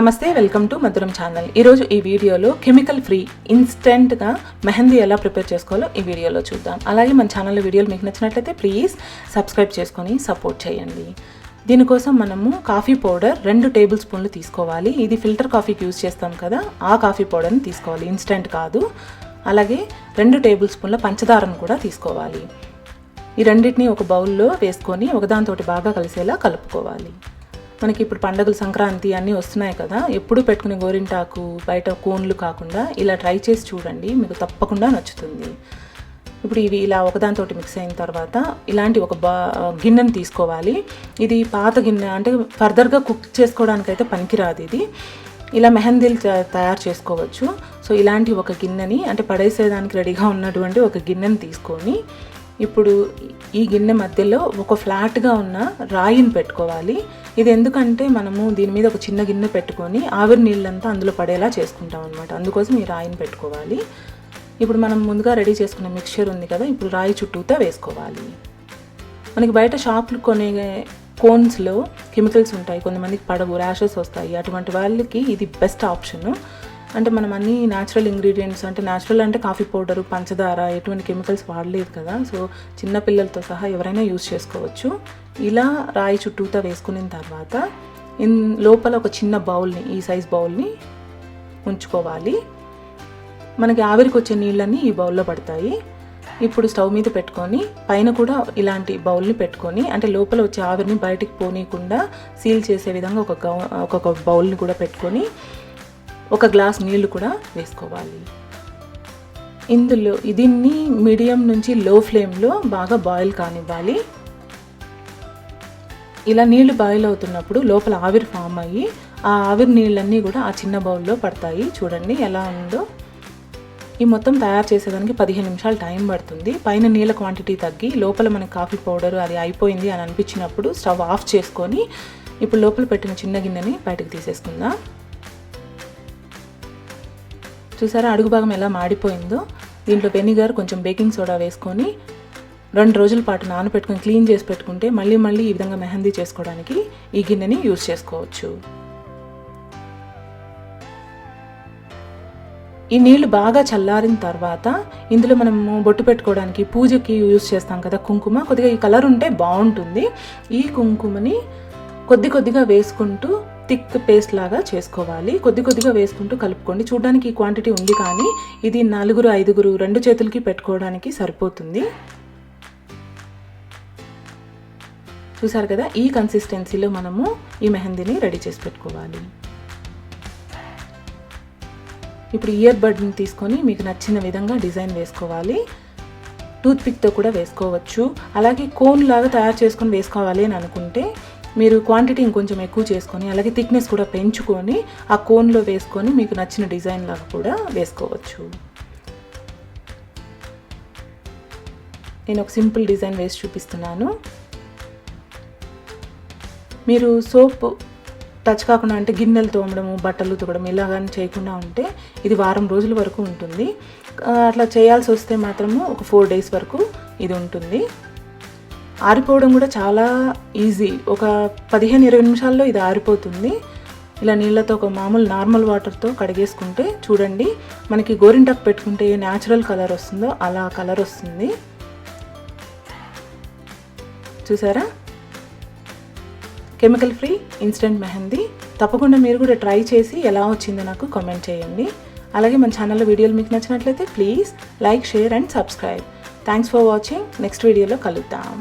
నమస్తే, welcome to మధురం channel. ఈరోజు ఈ వీడియోలో కెమికల్ ఫ్రీ ఇన్స్టెంట్గా మెహందీ ఎలా ప్రిపేర్ చేసుకోవాలో ఈ వీడియోలో చూద్దాం. అలాగే మన ఛానల్లో వీడియోలు మీకు నచ్చినట్లయితే ప్లీజ్ సబ్స్క్రైబ్ చేసుకొని సపోర్ట్ చేయండి. దీనికోసం మనము కాఫీ పౌడర్ 2 టేబుల్ స్పూన్లు తీసుకోవాలి. ఇది ఫిల్టర్ కాఫీకి యూజ్ చేస్తాం కదా, ఆ కాఫీ పౌడర్ని తీసుకోవాలి, ఇన్స్టెంట్ కాదు. అలాగే 2 టేబుల్ స్పూన్ల పంచదారను కూడా తీసుకోవాలి. ఈ రెండింటిని ఒక బౌల్లో వేసుకొని ఒకదానితోటి బాగా కలిసేలా కలుపుకోవాలి. మనకి ఇప్పుడు పండుగలు సంక్రాంతి అన్నీ వస్తున్నాయి కదా, ఎప్పుడు పెట్టుకునే గోరింటాకు బయట కోన్లు కాకుండా ఇలా ట్రై చేసి చూడండి, మీకు తప్పకుండా నచ్చుతుంది. ఇప్పుడు ఇవి ఇలా ఒకదానితోటి మిక్స్ అయిన తర్వాత ఇలాంటి ఒక గిన్నెని తీసుకోవాలి. ఇది పాత గిన్నె, అంటే ఫర్దర్గా కుక్ చేసుకోవడానికైతే పనికిరాదు. ఇది ఇలా మెహందీలు తయారు చేసుకోవచ్చు. సో ఇలాంటి ఒక గిన్నెని, అంటే పడేసేదానికి రెడీగా ఉన్నటువంటి ఒక గిన్నెని తీసుకొని ఇప్పుడు ఈ గిన్నె మధ్యలో ఒక ఫ్లాట్గా ఉన్న రాయిని పెట్టుకోవాలి. ఇది ఎందుకంటే మనము దీని మీద ఒక చిన్న గిన్నె పెట్టుకొని ఆవిరి నీళ్ళంతా అందులో పడేలా చేసుకుంటాం అనమాట. అందుకోసం ఈ రాయిని పెట్టుకోవాలి. ఇప్పుడు మనం ముందుగా రెడీ చేసుకున్న మిక్చర్ ఉంది కదా, ఇప్పుడు రాయి చుట్టూతా వేసుకోవాలి. మనకి బయట షాప్లు కొనే కోన్స్లో కెమికల్స్ ఉంటాయి, కొంతమందికి పడవు, ర్యాషెస్ వస్తాయి. అటువంటి వాళ్ళకి ఇది బెస్ట్ ఆప్షను. అంటే మనం అన్ని న్యాచురల్ ఇంగ్రీడియంట్స్, అంటే న్యాచురల్ అంటే కాఫీ పౌడరు, పంచదార, ఎటువంటి కెమికల్స్ వాడలేదు కదా, సో చిన్నపిల్లలతో సహా ఎవరైనా యూజ్ చేసుకోవచ్చు. ఇలా రాయి చుట్టూతా వేసుకున్న తర్వాత లోపల ఒక చిన్న బౌల్ని, ఈ సైజ్ బౌల్ని ఉంచుకోవాలి. మనకి ఆవిరికి వచ్చే నీళ్ళన్నీ ఈ బౌల్లో పడతాయి. ఇప్పుడు స్టవ్ మీద పెట్టుకొని పైన కూడా ఇలాంటి బౌల్ని పెట్టుకొని, అంటే లోపల వచ్చే ఆవిరిని బయటికి పోనీయకుండా సీల్ చేసే విధంగా ఒక బౌల్ని కూడా పెట్టుకొని ఒక గ్లాస్ నీళ్లు కూడా వేసుకోవాలి. ఇందులో దీన్ని మీడియం నుంచి లో ఫ్లేమ్లో బాగా బాయిల్ కానివ్వాలి. ఇలా నీళ్లు బాయిల్ అవుతున్నప్పుడు లోపల ఆవిరి ఫామ్ అయ్యి ఆ ఆవిరి నీళ్ళన్నీ కూడా ఆ చిన్న బౌల్లో పడతాయి. చూడండి ఎలా ఉందో. ఈ మొత్తం తయారు చేసేదానికి 15 నిమిషాలు టైం పడుతుంది. పైన నీళ్ళ క్వాంటిటీ తగ్గి లోపల మనకి కాఫీ పౌడర్ అది అయిపోయింది అని అనిపించినప్పుడు స్టవ్ ఆఫ్ చేసుకొని ఇప్పుడు లోపల పెట్టిన చిన్న గిన్నెని బయటకు తీసేసుకుందాం. చూసారా అడుగు భాగం ఎలా మాడిపోయిందో. దీంట్లో వెనిగర్, కొంచెం బేకింగ్ సోడా వేసుకొని 2 రోజుల పాటు నానబెట్టుకొని క్లీన్ చేసి పెట్టుకుంటే మళ్ళీ ఈ విధంగా మెహందీ చేసుకోవడానికి ఈ గిన్నెని యూజ్ చేసుకోవచ్చు. ఈ నీళ్లు బాగా చల్లారిన తర్వాత ఇందులో మనము బొట్టు పెట్టుకోవడానికి, పూజకి యూజ్ చేస్తాం కదా కుంకుమ, కొద్దిగా ఈ కలర్ ఉంటే బాగుంటుంది. ఈ కుంకుమని కొద్దిగా వేసుకుంటూ థిక్ పేస్ట్ లాగా చేసుకోవాలి. కొద్దిగా వేసుకుంటూ కలుపుకోండి. చూడడానికి ఈ క్వాంటిటీ ఉంది, కానీ ఇది 4-5 2 చేతులకి పెట్టుకోవడానికి సరిపోతుంది. చూసారు కదా, ఈ కన్సిస్టెన్సీలో మనము ఈ మెహందీని రెడీ చేసి పెట్టుకోవాలి. ఇప్పుడు ఇయర్ బడ్ని తీసుకొని మీకు నచ్చిన విధంగా డిజైన్ వేసుకోవాలి. టూత్ పిక్తో కూడా వేసుకోవచ్చు. అలాగే కోన్ లాగా తయారు చేసుకొని వేసుకోవాలి అని అనుకుంటే మీరు క్వాంటిటీ ఇంకొంచెం ఎక్కువ చేసుకొని, అలాగే థిక్నెస్ కూడా పెంచుకొని ఆ కోన్లో వేసుకొని మీకు నచ్చిన డిజైన్ లాగా కూడా వేసుకోవచ్చు. నేను ఒక సింపుల్ డిజైన్ వేసి చూపిస్తున్నాను. మీరు సోప్ టచ్ కాకుండా, అంటే గిన్నెలు తోమడము, బట్టలు తోమడం ఇలాగని చేయకుండా ఉంటే ఇది వారం రోజుల వరకు ఉంటుంది. అట్లా చేయాల్సి వస్తే మాత్రము ఒక 4 డేస్ వరకు ఇది ఉంటుంది. ఆరిపోవడం కూడా చాలా ఈజీ. ఒక 15-20 నిమిషాల్లో ఇది ఆరిపోతుంది. ఇలా నీళ్ళతో ఒక మామూలు నార్మల్ వాటర్తో కడిగేసుకుంటే చూడండి, మనకి గోరింటాకు పెట్టుకుంటే ఏ న్యాచురల్ కలర్ వస్తుందో అలా కలర్ వస్తుంది. చూసారా, కెమికల్ ఫ్రీ ఇన్స్టెంట్ మెహందీ. తప్పకుండా మీరు కూడా ట్రై చేసి ఎలా వచ్చిందో నాకు కామెంట్ చేయండి. అలాగే మన ఛానల్లో వీడియోలు మీకు నచ్చినట్లయితే please like, share and subscribe. Thanks for watching. Next వీడియోలో కలుద్దాం.